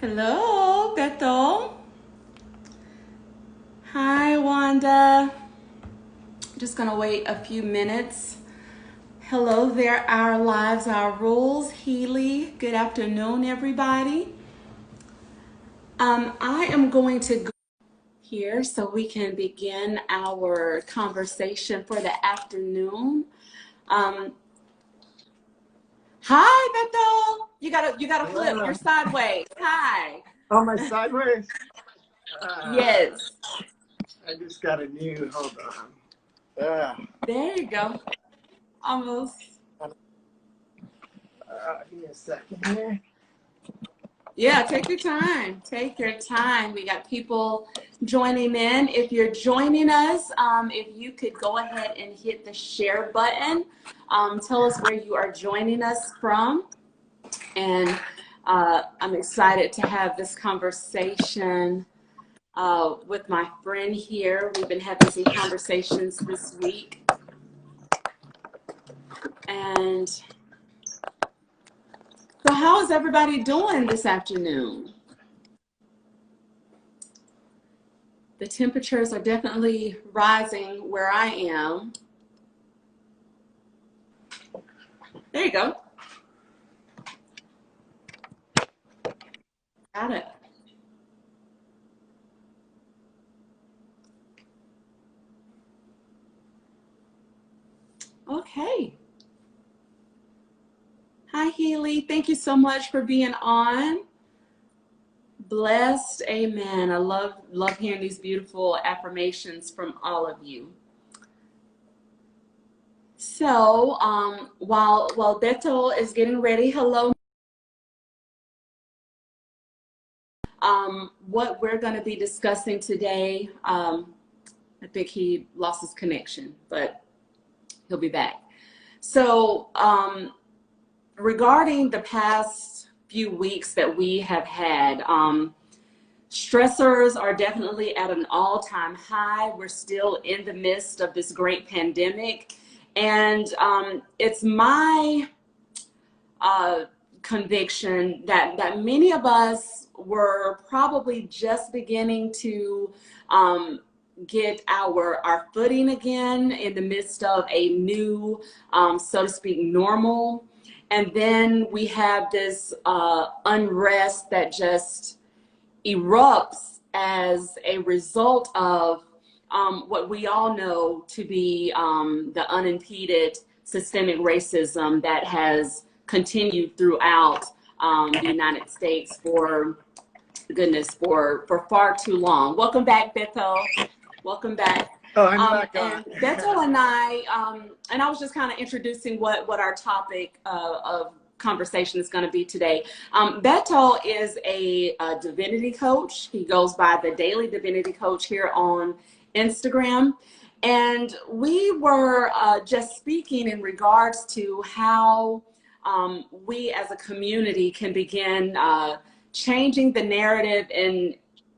Hello, Bethel. Hi, Wanda. Just gonna wait a few minutes. Hello there, Our Lives, Our Rules. Healy, good afternoon, everybody. I am going to go here so we can begin our conversation for the afternoon. Um, Hi, Bethel. You gotta flip. You're Yeah. sideways. Hi. Oh, my sideways? Uh, Yes. I just got a new, hold on. There you go. Almost. Give me a second here. Yeah, take your time. Take your time. We got people joining in. If you're joining us, if you could go ahead and hit the share button. Tell us where you are joining us from. And I'm excited to have this conversation with my friend here. We've been having some conversations this week. And so how is everybody doing this afternoon? The temperatures are definitely rising where I am. There you go. Got it. Okay. Hi, Healy. Thank you so much for being on. Blessed. Amen. I love hearing these beautiful affirmations from all of you. So while Beto is getting ready, hello. What we're going to be discussing today, I think he lost his connection, but he'll be back. So regarding the past few weeks that we have had, stressors are definitely at an all-time high. We're still in the midst of this great pandemic. And it's my conviction that many of us were probably just beginning to get our footing again in the midst of a new, so to speak, normal. And then we have this unrest that just erupts as a result of what we all know to be the unimpeded systemic racism that has continued throughout the United States for far too long. Welcome back, Beto. Welcome back. Oh, I'm back on. And Beto and I was just kind of introducing what our topic of conversation is going to be today. Beto is a divinity coach. He goes by the Daily Divinity Coach here on Instagram. And we were just speaking in regards to how we as a community can begin changing the narrative and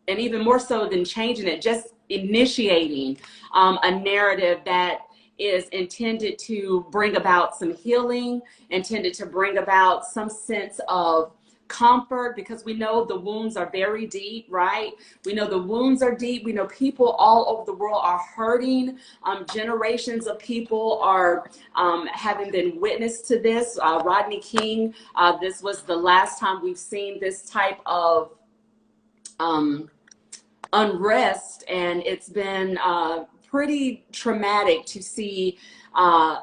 even more so than changing it, just initiating a narrative that is intended to bring about some healing, intended to bring about some sense of comfort, because we know the wounds are very deep, right? We know the wounds are deep. We know people all over the world are hurting. Generations of people are having been witness to this. Rodney King, this was the last time we've seen this type of unrest, and it's been pretty traumatic to see a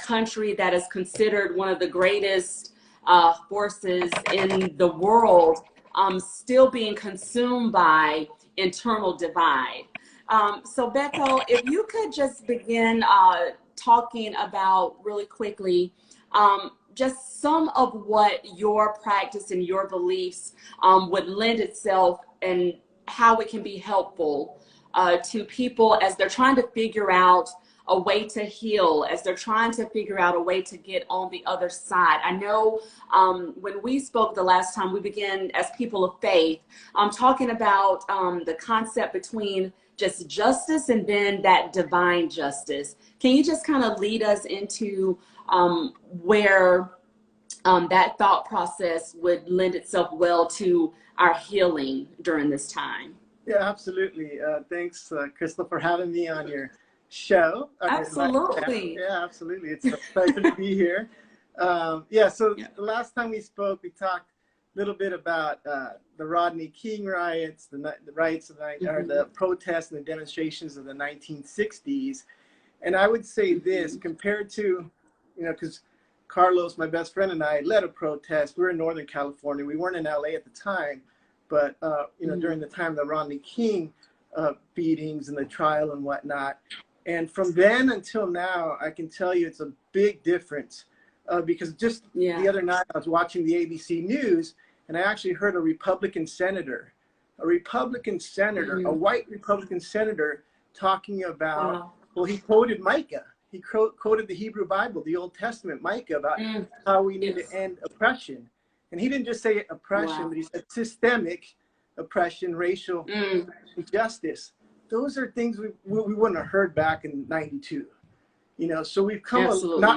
country that is considered one of the greatest forces in the world still being consumed by internal divide. So Beto, if you could just begin talking about really quickly just some of what your practice and your beliefs would lend itself, and how it can be helpful to people as they're trying to figure out a way to heal, as they're trying to figure out a way to get on the other side. I know when we spoke the last time, we began as people of faith talking about the concept between just justice and then that divine justice. Can you just kind of lead us into where that thought process would lend itself well to our healing during this time. Yeah, absolutely. Thanks, Crystal, for having me on your show. Absolutely. Yeah, absolutely. It's a pleasure to be here. Yeah, so the last time we spoke, we talked a little bit about the Rodney King riots, the riots of or the protests and the demonstrations of the 1960s. And I would say this, compared to, because Carlos, my best friend, and I led a protest. We were in Northern California. We weren't in LA at the time, but during the time of the Rodney King beatings and the trial and whatnot. And from then until now, I can tell you it's a big difference because just the other night I was watching the ABC News and I actually heard a Republican senator, a white Republican senator talking about, well, he quoted Micah. He quoted the Hebrew Bible, the Old Testament, Micah, about how we need to end oppression. And he didn't just say oppression, but he said systemic oppression, racial injustice. Those are things we wouldn't have heard back in '92. So we've come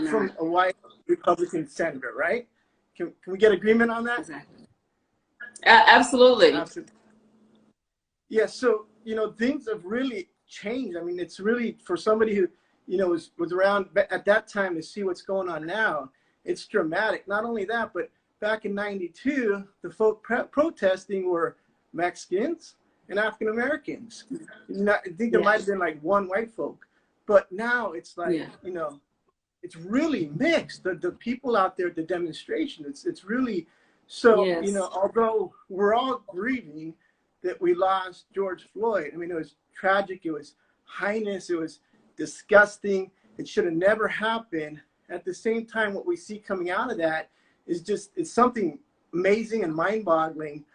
from a white Republican senator, right? Can we get agreement on that? Exactly. Absolutely. Yeah, so, things have really changed. I mean, it's really, for somebody who, was around at that time to see what's going on now, it's dramatic. Not only that, but back in '92, the folk protesting were Mexicans and African Americans. I think there might have been like one white folk, but now it's like, it's really mixed. The people out there at the demonstration, it's really, so, although we're all grieving that we lost George Floyd, I mean, it was tragic, it was heinous, it was disgusting, it should have never happened. At the same time, what we see coming out of that is it's something amazing and mind-boggling.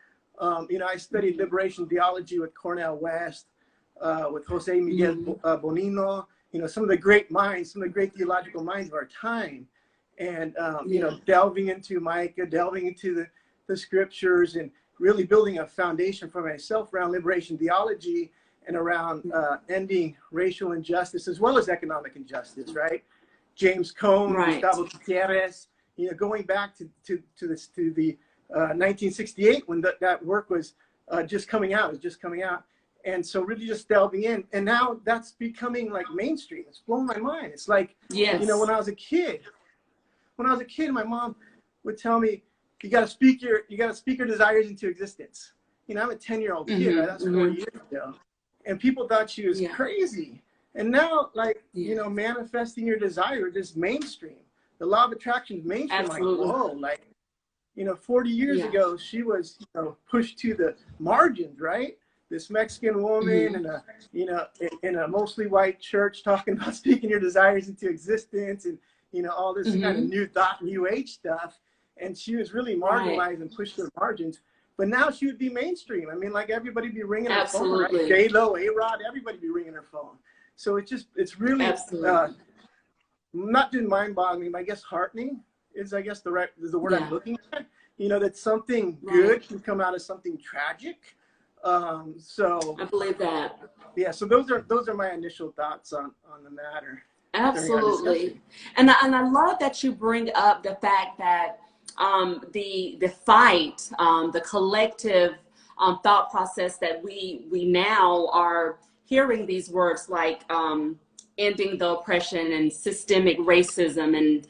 I studied liberation theology with Cornel West, with Jose Miguel Bonino, some of the great minds, some of the great theological minds of our time. And, delving into Micah, delving into the scriptures and really building a foundation for myself around liberation theology and around ending racial injustice as well as economic injustice, right? James Cone, Gustavo Gutierrez, going back to the 1968 when that work was just coming out. And so really just delving in. And now that's becoming like mainstream. It's blown my mind. It's like, when I was a kid, my mom would tell me, you got to speak your desires into existence. I'm a 10-year-old kid, right? That's 4 years ago. And people thought she was crazy. And now, like, manifesting your desire is mainstream. The law of attraction is mainstream. Absolutely. Like, whoa, like, 40 years ago, she was, pushed to the margins, right? This Mexican woman in a mostly white church talking about speaking your desires into existence and, all this kind of new thought, new age stuff. And she was really marginalized and pushed to the margins. But now she would be mainstream. I mean, like everybody be ringing her phone, right? J-Lo, A-Rod, everybody be ringing her phone. So it's really not just mind-boggling, but I guess heartening is, I guess, the word I'm looking at. That something good can come out of something tragic. So I believe that. Yeah. So those are my initial thoughts on the matter. Absolutely. And I love that you bring up the fact that the fight, the collective thought process that we now are hearing these words like ending the oppression and systemic racism and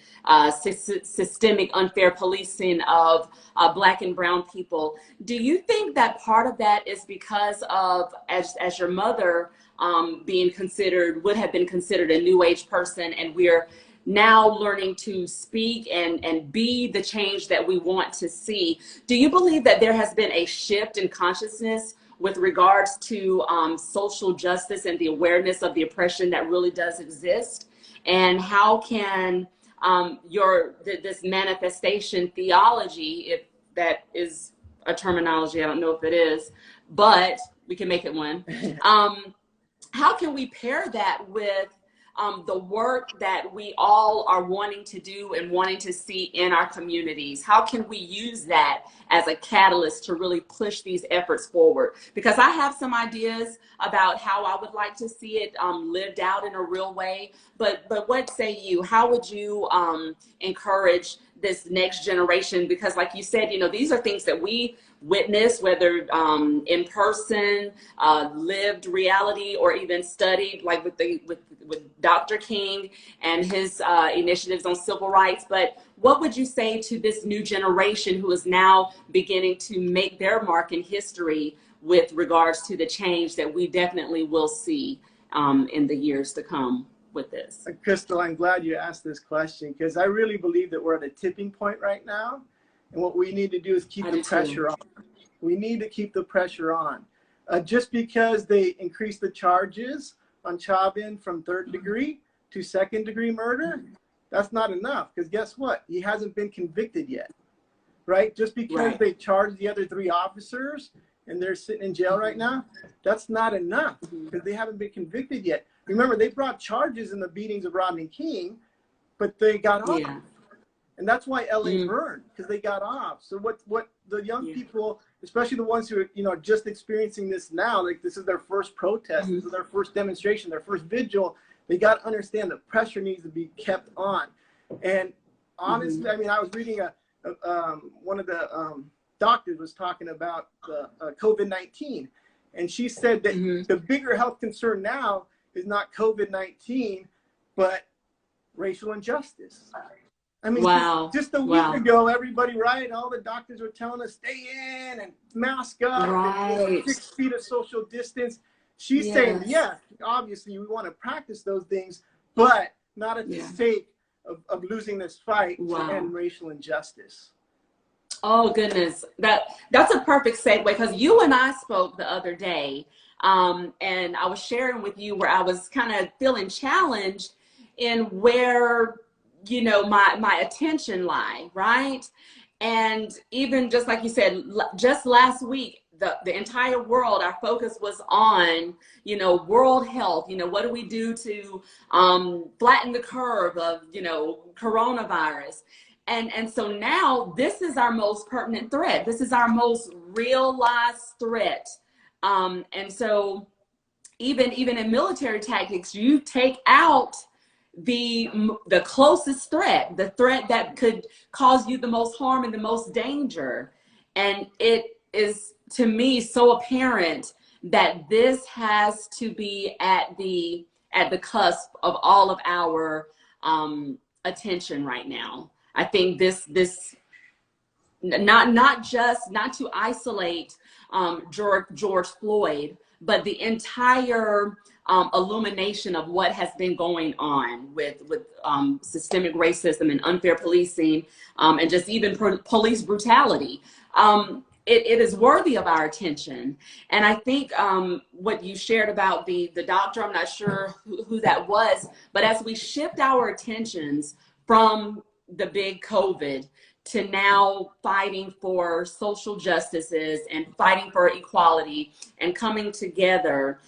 systemic unfair policing of Black and brown people. Do you think that part of that is because of, as your mother would have been considered a new age person, and we're now learning to speak and be the change that we want to see? Do you believe that there has been a shift in consciousness with regards to social justice and the awareness of the oppression that really does exist? And how can this manifestation theology, if that is a terminology, I don't know if it is, but we can make it one. How can we pair that with the work that we all are wanting to do and wanting to see in our communities? How can we use that as a catalyst to really push these efforts forward? Because I have some ideas about how I would like to see it lived out in a real way. But what say you? How would you encourage this next generation, because like you said, you know, these are things that we witness, whether in person, lived reality, or even studied, like with Dr. King and his initiatives on civil rights. But what would you say to this new generation who is now beginning to make their mark in history with regards to the change that we definitely will see in the years to come with this? Crystal, I'm glad you asked this question, because I really believe that we're at a tipping point right now. And what we need to do is keep the pressure on. We need to keep the pressure on. Just because they increased the charges on Chauvin from 3rd degree to 2nd degree murder, that's not enough, because guess what? He hasn't been convicted yet, right? Just because they charged the other 3 officers and they're sitting in jail right now, that's not enough, because they haven't been convicted yet. Remember, they brought charges in the beatings of Rodney King, but they got off. And that's why LA burned, because they got off. So what the young people, especially the ones who are, you know, just experiencing this now, like this is their first protest, this is their first demonstration, their first vigil, they got to understand that pressure needs to be kept on. And honestly, I mean, I was reading one of the doctors was talking about the COVID-19, and she said that the bigger health concern now is not COVID-19, but racial injustice. I mean, just a week ago, everybody, right? All the doctors were telling us stay in and mask up, and 6 feet of social distance. She's saying, yeah, obviously we want to practice those things, but not at the sake of losing this fight to end racial injustice. Oh goodness, that's a perfect segue, because you and I spoke the other day, and I was sharing with you where I was kind of feeling challenged in where, you know, my attention lie, right? And even just like you said, just last week, the entire world, our focus was on, you know, world health. You know, what do we do to flatten the curve of, you know, coronavirus? And so now this is our most pertinent threat. This is our most realized threat. And so even in military tactics, you take out the closest threat, the threat that could cause you the most harm and the most danger. And it is, to me, so apparent that this has to be at the cusp of all of our attention right now. I think this not to isolate George Floyd, but the entire illumination of what has been going on with systemic racism and unfair policing, and just even police brutality. It is worthy of our attention. And I think what you shared about the doctor, I'm not sure who that was, but as we shift our attentions from the big COVID to now fighting for social justices and fighting for equality and coming together,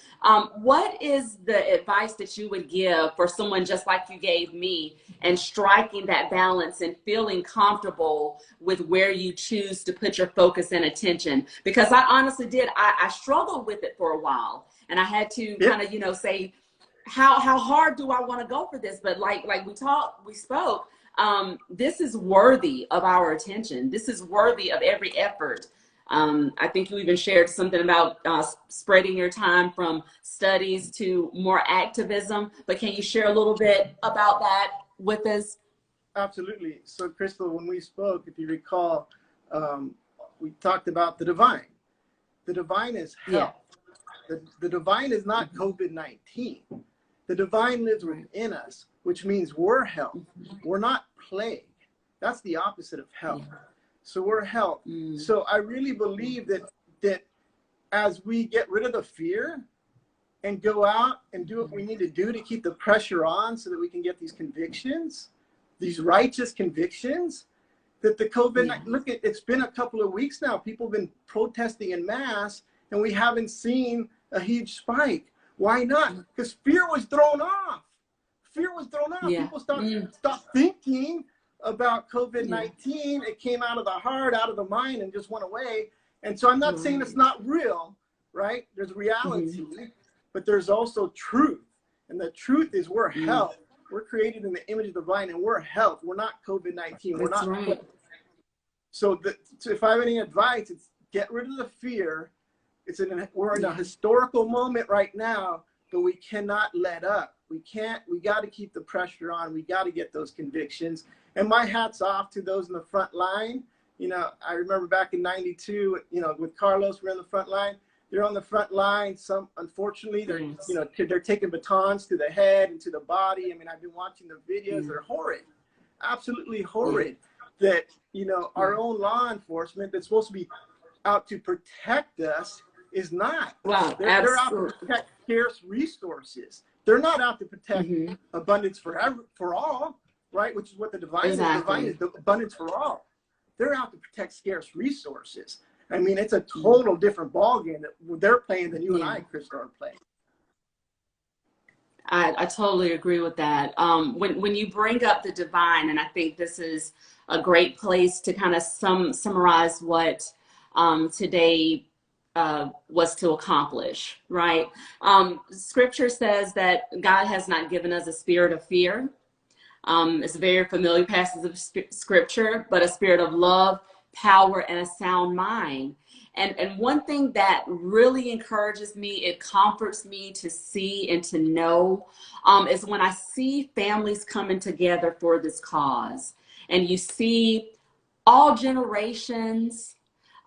what is the advice that you would give for someone just like you gave me, and striking that balance and feeling comfortable with where you choose to put your focus and attention? Because I honestly did, I struggled with it for a while, and I had to kind of, you know, say, how hard do I want to go for this? But like we spoke, this is worthy of our attention. This is worthy of every effort. I think you even shared something about spreading your time from studies to more activism, but can you share a little bit about that with us? Absolutely. So Crystal, when we spoke, if you recall, we talked about the divine. The divine is health. The divine is not COVID-19. The divine lives within us, which means we're health. We're not plague. That's the opposite of health. So we're health. So I really believe that as we get rid of the fear and go out and do what we need to do to keep the pressure on so that we can get these convictions, these righteous convictions, that the COVID, look, it's been a couple of weeks now. People have been protesting en masse, and we haven't seen a huge spike. Why not? Because fear was thrown off. Fear was thrown off. People stopped thinking about COVID-19. It came out of the heart, out of the mind, and just went away. And so I'm not saying it's not real, right? There's reality, but there's also truth. And the truth is we're health. We're created in the image of the divine, and we're health. We're not COVID-19. We're That's not. right. So if I have any advice, it's get rid of the fear. We're in a historical moment right now, but we cannot let up. We got to keep the pressure on. We got to get those convictions. And my hat's off to those in the front line. You know, I remember back in '92, you know, with Carlos, we're on the front line. They're on the front line. Some, unfortunately, they're, you know, they're taking batons to the head and to the body. I mean, I've been watching the videos. They're horrid, absolutely horrid. That, you know, our own law enforcement that's supposed to be out to protect us is not. Wow, they're out to protect scarce resources. They're not out to protect abundance for all, right? Which is what the divine is. The divine is the abundance for all. They're out to protect scarce resources. I mean, it's a total different ballgame that they're playing than you and I, Crystal, are playing. I totally agree with that. When you bring up the divine, and I think this is a great place to kind of summarize what today was to accomplish, right? Scripture says that God has not given us a spirit of fear. It's a very familiar passage of scripture, but a spirit of love, power, and a sound mind. And one thing that really encourages me, it comforts me to see and to know, is when I see families coming together for this cause. And you see all generations,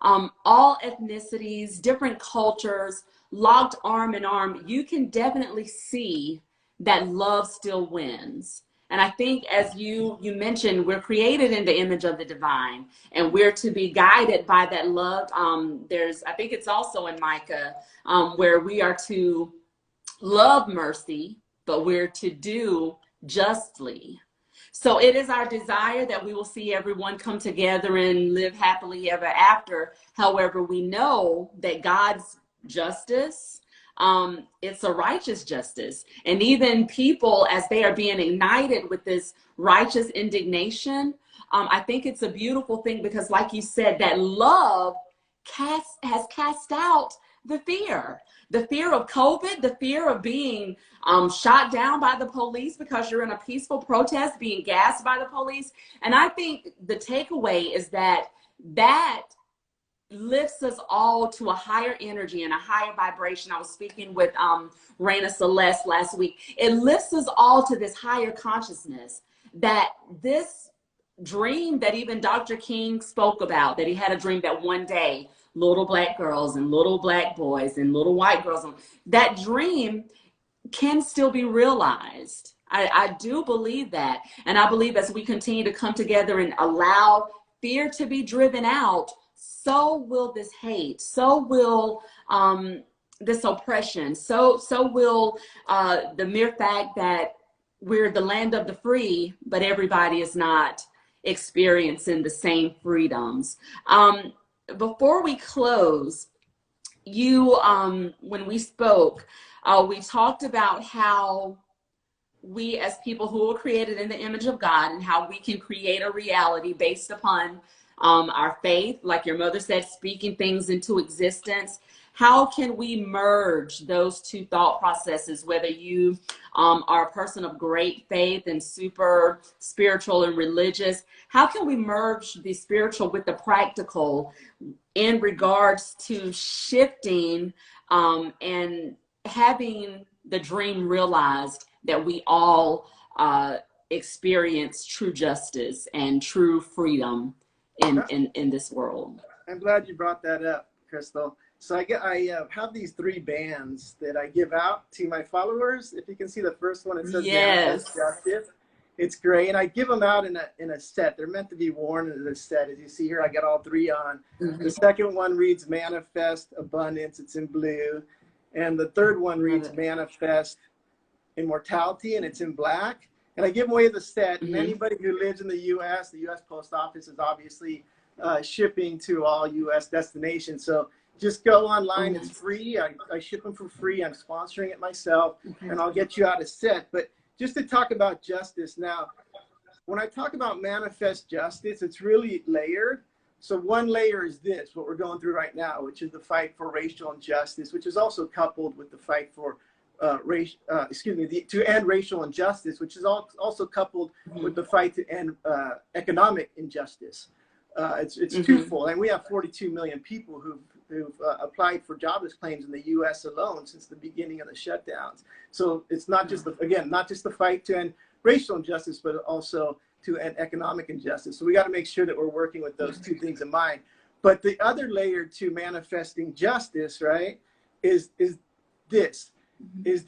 all ethnicities, different cultures, locked arm in arm, you can definitely see that love still wins. And I think, as you mentioned, we're created in the image of the divine, and we're to be guided by that love. I think it's also in Micah, where we are to love mercy, but we're to do justly. So it is our desire that we will see everyone come together and live happily ever after. However, we know that God's justice, it's a righteous justice. And even people, as they are being ignited with this righteous indignation, I think it's a beautiful thing, because like you said, that love has cast out the fear of COVID, the fear of being shot down by the police because you're in a peaceful protest, being gassed by the police. And I think the takeaway is that lifts us all to a higher energy and a higher vibration. I was speaking with Raina Celeste last week. It lifts us all to this higher consciousness, that this dream that even Dr. King spoke about, that he had a dream that one day little black girls and little black boys and little white girls, that dream can still be realized. I do believe that. And I believe as we continue to come together and allow fear to be driven out, so will this hate, so will this oppression, so will the mere fact that we're the land of the free, but everybody is not experiencing the same freedoms. Before we close, when we spoke, we talked about how we as people who are created in the image of God, and how we can create a reality based upon our faith, like your mother said, speaking things into existence. How can we merge those two thought processes, whether you are a person of great faith and super spiritual and religious? How can we merge the spiritual with the practical in regards to shifting and having the dream realized that we all experience true justice and true freedom in this world? I'm glad you brought that up, Crystal. So I have these 3 bands that I give out to my followers. If you can see the first one, it says Manifest Justice. It's great, and I give them out in a set. They're meant to be worn in a set. As you see here, I got all 3 on. The second one reads Manifest Abundance. It's in blue, and the third one reads Manifest Immortality, and it's in black. And I give away the set, and anybody who lives in the U.S., the U.S. Post Office is obviously shipping to all U.S. destinations. So just go online. It's free. I ship them for free. I'm sponsoring it myself, and I'll get you out a set. But just to talk about justice now, when I talk about manifest justice, it's really layered. So one layer is this, what we're going through right now, which is the fight for racial injustice, which is also coupled with the fight for to end racial injustice, which is also coupled with the fight to end economic injustice. It's twofold, and we have 42 million people who've applied for jobless claims in the U.S. alone since the beginning of the shutdowns. So it's not just not just the fight to end racial injustice, but also to end economic injustice. So we got to make sure that we're working with those two things in mind. But the other layer to manifesting justice, right, is the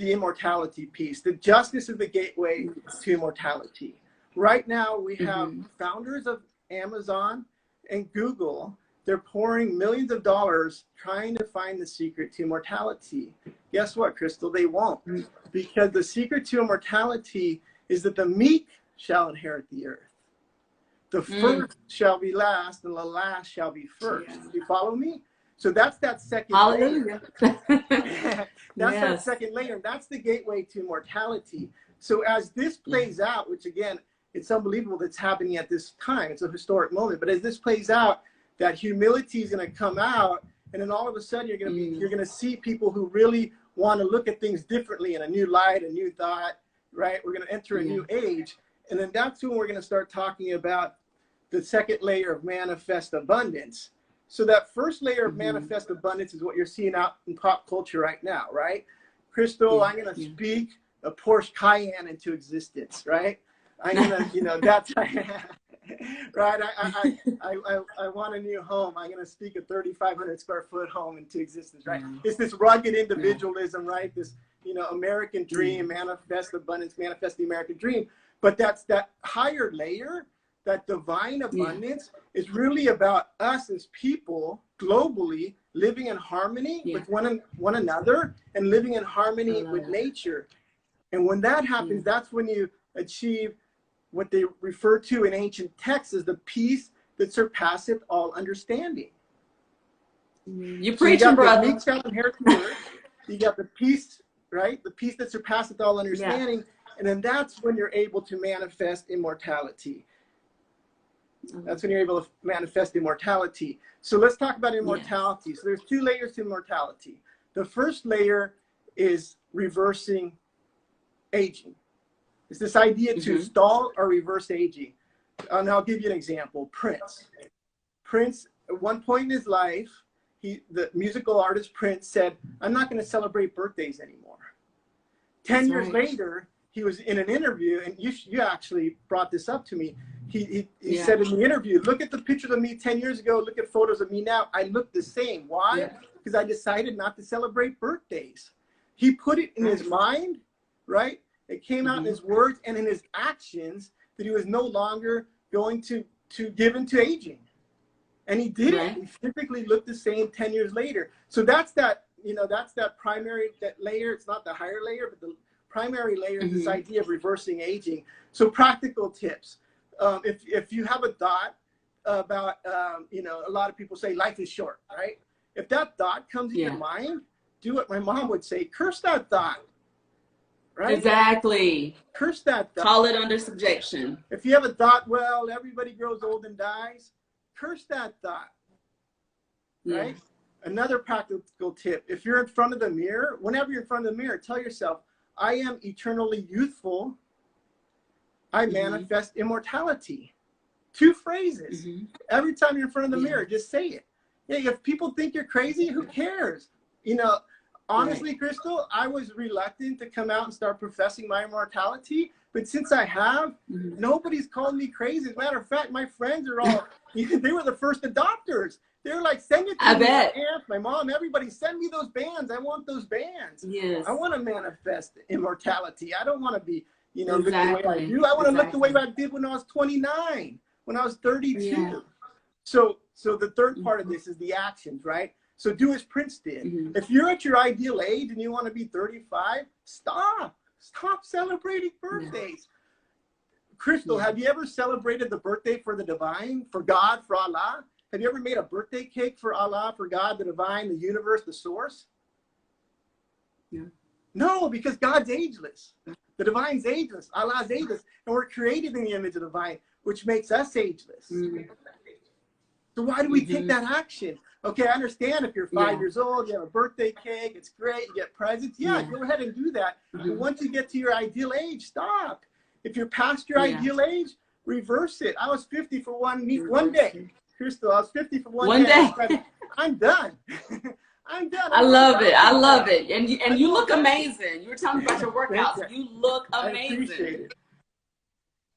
immortality piece. The justice is the gateway to immortality. Right now, we have founders of Amazon and Google. They're pouring millions of dollars trying to find the secret to immortality. Guess what, Crystal? They won't. Because the secret to immortality is that the meek shall inherit the earth. The first shall be last, and the last shall be first. Yeah. You follow me? So that's that second layer. That's that second layer. That's the gateway to immortality. So as this plays out, which again, it's unbelievable that's happening at this time. It's a historic moment. But as this plays out, that humility is going to come out, and then all of a sudden you're going to see people who really want to look at things differently in a new light, a new thought, right? We're going to enter a new age. And then that's when we're going to start talking about the second layer of manifest abundance. So that first layer of manifest abundance is what you're seeing out in pop culture right now, right? Crystal, I'm going to speak a Porsche Cayenne into existence, right? I'm going to, that's, right? I want a new home. I'm going to speak a 3,500 square foot home into existence, right? It's this rugged individualism, right? This, American dream, manifest abundance, manifest the American dream. But that's that higher layer. That divine abundance is really about us as people globally living in harmony with one another and living in harmony with nature. And when that happens, that's when you achieve what they refer to in ancient texts as the peace that surpasseth all understanding. You're preaching, brother. You got the peace, right? The peace that surpasseth all understanding. Yeah. And then that's when you're able to manifest immortality. That's when you're able to manifest immortality. So let's talk about immortality. So there's two layers to immortality. The first layer is reversing aging. It's this idea to stall or reverse aging. And I'll give you an example. Prince. Prince, at one point in his life, the musical artist Prince said, I'm not going to celebrate birthdays anymore. 10 years later, he was in an interview, and you actually brought this up to me. He said in the interview, look at the pictures of me 10 years ago, look at photos of me now. I look the same. Why? Because I decided not to celebrate birthdays. He put it in his mind, right? It came out in his words and in his actions that he was no longer going to give into aging. And he did it. He typically looked the same 10 years later. So that's that, that's that primary, that layer. It's not the higher layer, but the primary layer is this idea of reversing aging. So practical tips. If you have a thought about, a lot of people say life is short, right? If that thought comes in your mind, do what my mom would say, curse that thought, right? Exactly. Curse that thought. Call it under subjection. If you have a thought, well, everybody grows old and dies, curse that thought, right? Another practical tip, if you're in front of the mirror, whenever you're in front of the mirror, tell yourself, I am eternally youthful. I manifest immortality. 2 phrases. Every time you're in front of the mirror, just say it. If people think you're crazy, who cares? Honestly, Crystal, I was reluctant to come out and start professing my immortality. But since I have, nobody's called me crazy. As a matter of fact, my friends are all, they were the first adopters. They're like, send it to me. My aunt, my mom, everybody, send me those bands. I want those bands. Yes. I want to manifest immortality. I don't want to be, look the way I do. I want to look the way I did when I was 29, when I was 32. Yeah. So the third part of this is the actions, right? So do as Prince did. If you're at your ideal age and you want to be 35, stop celebrating birthdays. Crystal, have you ever celebrated the birthday for the divine, for God, for Allah? Have you ever made a birthday cake for Allah, for God, the divine, the universe, the source? No, because God's ageless. The divine's ageless. Allah's ageless. And we're created in the image of the divine, which makes us ageless. So why do we take that action? Okay, I understand if you're 5 Yeah. years old, you have a birthday cake, it's great, you get presents. Yeah, go ahead and do that. But once you get to your ideal age, stop. If you're past your ideal age, reverse it. I was 50 for one day. Crystal, I was 50 for one day. I'm done. I'm done. I love it. I love it. And you look amazing. You were telling me about your workouts. You look amazing.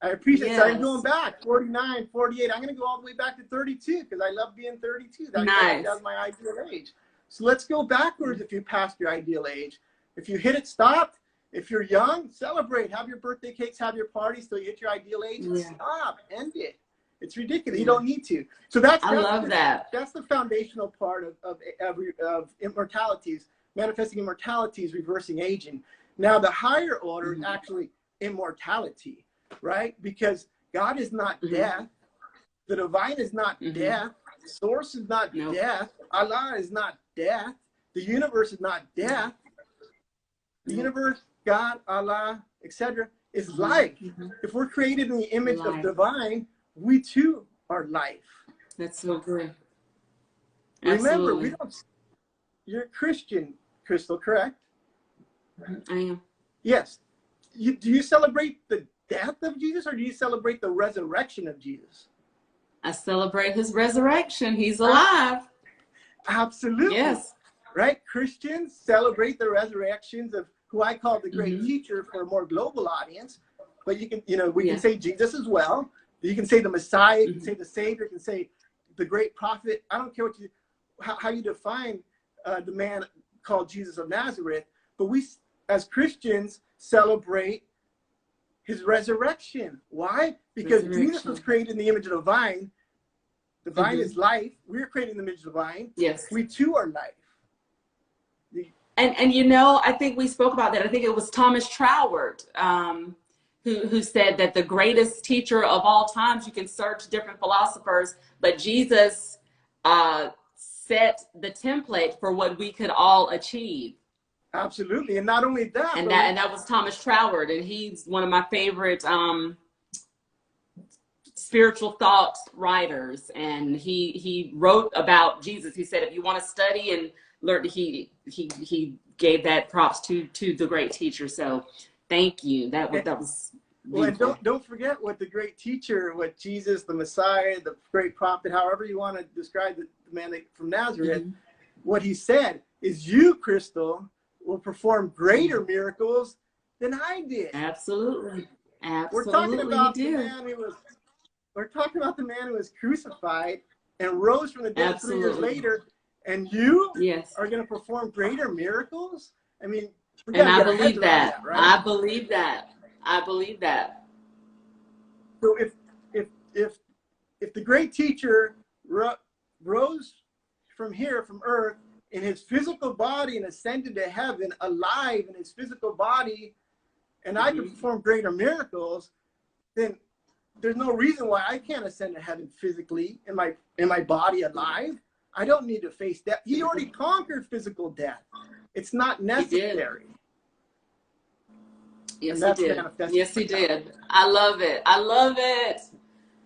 I appreciate it. So I'm going back, 49, 48. I'm going to go all the way back to 32 because I love being 32. That's my ideal age. So let's go backwards if you passed your ideal age. If you hit it, stop. If you're young, celebrate. Have your birthday cakes, have your parties till you hit your ideal age. Stop. End it. It's ridiculous. You don't need to. So I love that. That's the foundational part of immortalities, manifesting immortalities, reversing aging. Now, the higher order is actually immortality, right? Because God is not death. The divine is not death. The source is not death. Allah is not death. The universe is not death. The universe, God, Allah, etc., is life. If we're created in the image of divine, we too are life. That's so good. Remember, you're a Christian, Crystal, correct? I am. Yes. Do you celebrate the death of Jesus, or do you celebrate the resurrection of Jesus? I celebrate his resurrection. He's alive. Absolutely. Yes. Right? Christians celebrate the resurrections of who I call the great teacher for a more global audience. But you can, we can say Jesus as well. You can say the Messiah, you can say the Savior, you can say the great prophet. I don't care how you define the man called Jesus of Nazareth, but we, as Christians, celebrate his resurrection. Why? Because Jesus was created in the image of the divine. Divine is life. We're created in the image of the divine. Yes. We too are life. And I think we spoke about that. I think it was Thomas Troward, who said that the greatest teacher of all times, you can search different philosophers, but Jesus set the template for what we could all achieve. Absolutely. And not only that. And that was Thomas Troward. And he's one of my favorite spiritual thought writers. And he wrote about Jesus. He said, if you want to study and learn, he gave that props to the great teacher. So thank you. That was well, and don't forget what the great teacher, what Jesus, the Messiah, the great prophet, however you want to describe the man from Nazareth, what he said is, you, Crystal, will perform greater miracles than I did. Absolutely. We're talking about the man who was crucified and rose from the dead 3 years later, and you are going to perform greater miracles? I mean, and I believe that. Right? I believe that. I believe that. So if the great teacher rose from earth in his physical body and ascended to heaven alive in his physical body, and I can perform greater miracles, then there's no reason why I can't ascend to heaven physically in my body alive. I don't need to face death. He already conquered physical death. It's not necessary. Yes, he did. Yes, he did. I love it. I love it.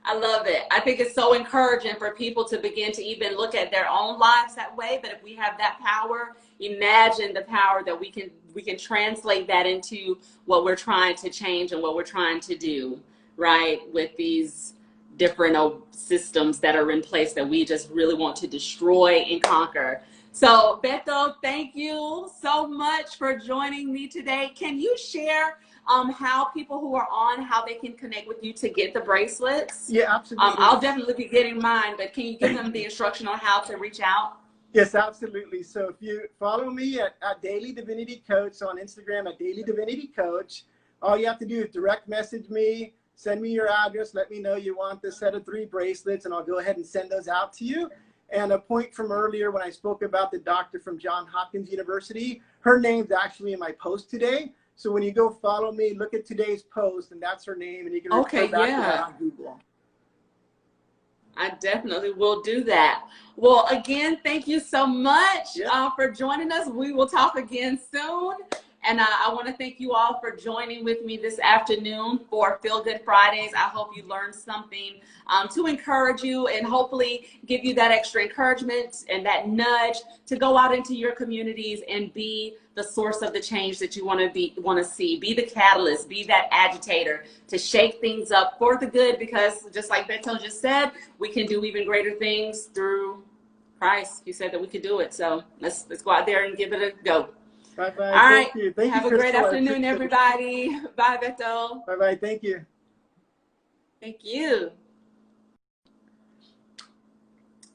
I love it. I think it's so encouraging for people to begin to even look at their own lives that way. But if we have that power, imagine the power that we can translate that into what we're trying to change and what we're trying to do, right? With these different systems that are in place that we just really want to destroy and conquer. So Beto, thank you so much for joining me today. Can you share how people who are on, how they can connect with you to get the bracelets? Yeah, absolutely. I'll definitely be getting mine, but can you give them the instruction on how to reach out? Yes, absolutely. So if you follow me at Daily Divinity Coach on Instagram at Daily Divinity Coach, all you have to do is direct message me, send me your address, let me know you want the set of 3 bracelets, and I'll go ahead and send those out to you. And a point from earlier when I spoke about the doctor from Johns Hopkins University, her name's actually in my post today. So when you go follow me, look at today's post, and that's her name, and you can refer back to her on Google. I definitely will do that. Well, again, thank you so much for joining us. We will talk again soon. And I want to thank you all for joining with me this afternoon for Feel Good Fridays. I hope you learned something to encourage you and hopefully give you that extra encouragement and that nudge to go out into your communities and be the source of the change that you want to see. Be the catalyst, be that agitator to shake things up for the good, because just like Beto just said, we can do even greater things through Christ. He said that we could do it. So let's go out there and give it a go. Bye-bye. All right. Thank you. Thank Have you, a great Crystal. afternoon, everybody. Bye, Beto. Bye-bye. Thank you. Thank you.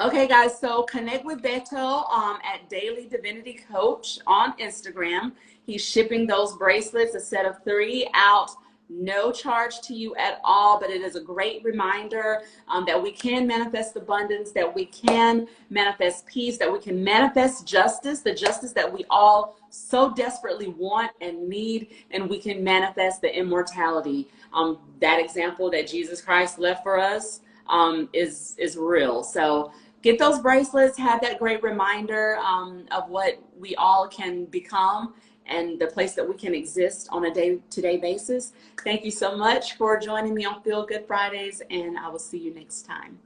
Okay, guys, so connect with Beto at Daily Divinity Coach on Instagram. He's shipping those bracelets, a set of 3 out, no charge to you at all, but it is a great reminder that we can manifest abundance, that we can manifest peace, that we can manifest justice, the justice that we all so desperately want and need, and we can manifest the immortality. That example that Jesus Christ left for us is real. So get those bracelets, have that great reminder of what we all can become and the place that we can exist on a day-to-day basis. Thank you so much for joining me on Feel Good Fridays, and I will see you next time.